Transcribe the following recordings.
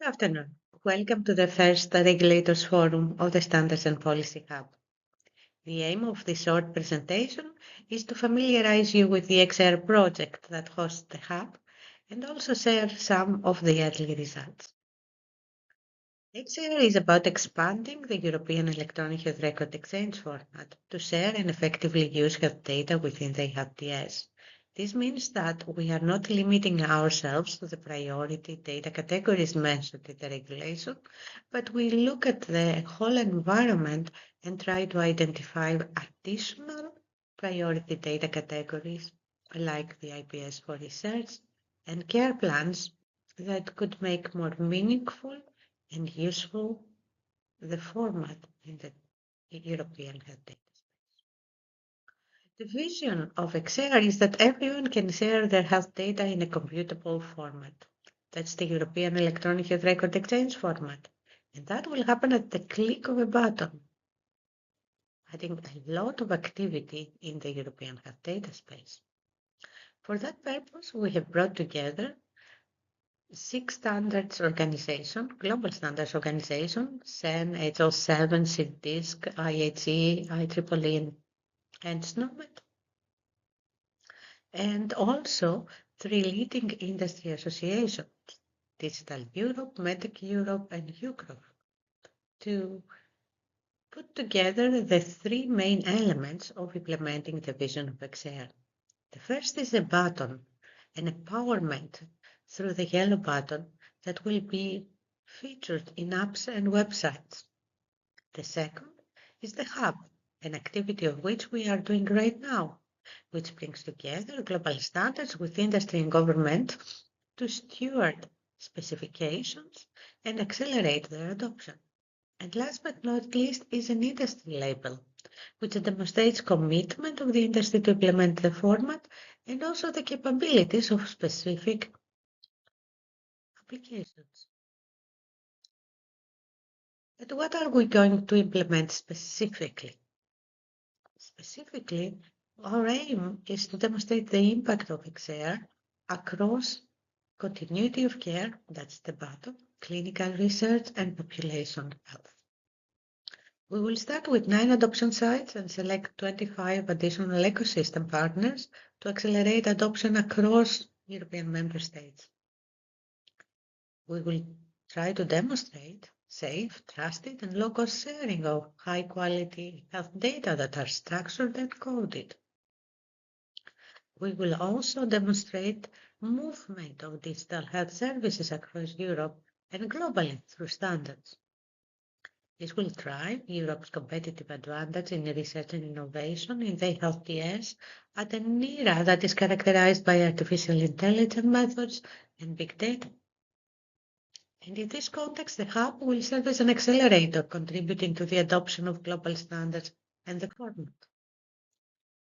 Good afternoon. Welcome to the first Regulators Forum of the Standards and Policy Hub. The aim of this short presentation is to familiarize you with the xShare project that hosts the Hub and also share some of the early results. xShare is about expanding the European Electronic Health Record Exchange format to share and effectively use health data within the HTS. This means that we are not limiting ourselves to the priority data categories mentioned in the regulation, but we look at the whole environment and try to identify additional priority data categories like the IPS for research and care plans that could make more meaningful and useful the format in the European health data. The vision of xShare is that everyone can share their health data in a computable format. That's the European Electronic Health Record Exchange format. And that will happen at the click of a button, adding a lot of activity in the European health data space. For that purpose, we have brought together 6 standards organizations, global standards organizations, CEN, HL7, CDISC, IHE, IEEE, and SNOMED. And also 3 leading industry associations, Digital Europe, Medtech Europe, and UGROP, to put together the 3 main elements of implementing the vision of xShare. The first is a button, an empowerment through the yellow button that will be featured in apps and websites. The second is the hub, an activity of which we are doing right now, which brings together global standards with industry and government to steward specifications and accelerate their adoption. And last but not least is an industry label, which demonstrates commitment of the industry to implement the format and also the capabilities of specific applications. But what are we going to implement specifically? Specifically, our aim is to demonstrate the impact of xShare across continuity of care, that's the button, clinical research, and population health. We will start with 9 adoption sites and select 25 additional ecosystem partners to accelerate adoption across European member states. We will try to demonstrate safe, trusted, and low-cost sharing of high-quality health data that are structured and coded. We will also demonstrate movement of digital health services across Europe and globally through standards. This will drive Europe's competitive advantage in research and innovation in the HTS at an era that is characterized by artificial intelligence methods and big data. And in this context, the Hub will serve as an accelerator, contributing to the adoption of global standards and the format.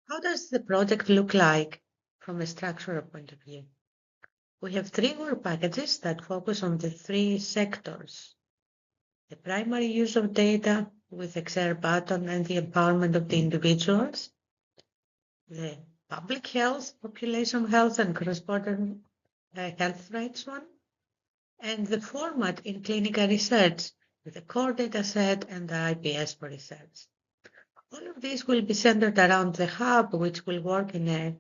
How does the project look like from a structural point of view? We have 3 work packages that focus on the 3 sectors: the primary use of data with xShare button and the empowerment of the individuals, the public health, population health, and cross-border health threats one, and the format in clinical research with the core data set and the IPS for research. All of this will be centered around the hub, which will work in a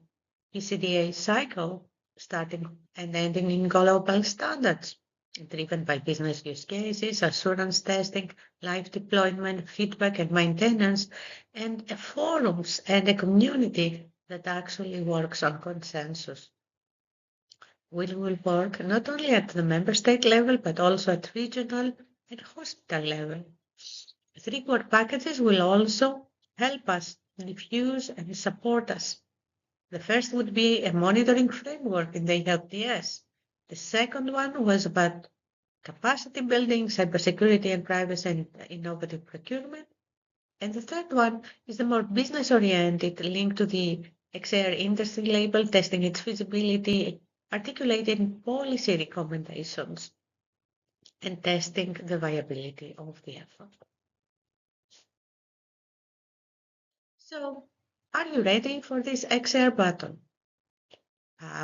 PCDA cycle, starting and ending in global standards, driven by business use cases, assurance testing, live deployment, feedback and maintenance, and forums and a community that actually works on consensus. We will work not only at the member state level, but also at regional and hospital level. 3 work packages will also help us diffuse and support us. The first would be a monitoring framework in the HTS. The second one was about capacity building, cybersecurity and privacy and innovative procurement. And the third one is the more business-oriented, linked to the xShare industry label, testing its feasibility, articulating policy recommendations, and testing the viability of the effort. So, are you ready for this xShare button?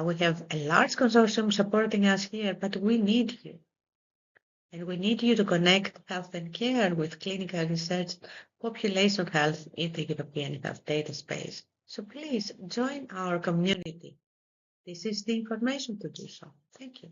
We have a large consortium supporting us here, but we need you. And we need you to connect health and care with clinical research, population health in the European Health Data Space. So please join our community. This is the information to do so. Thank you.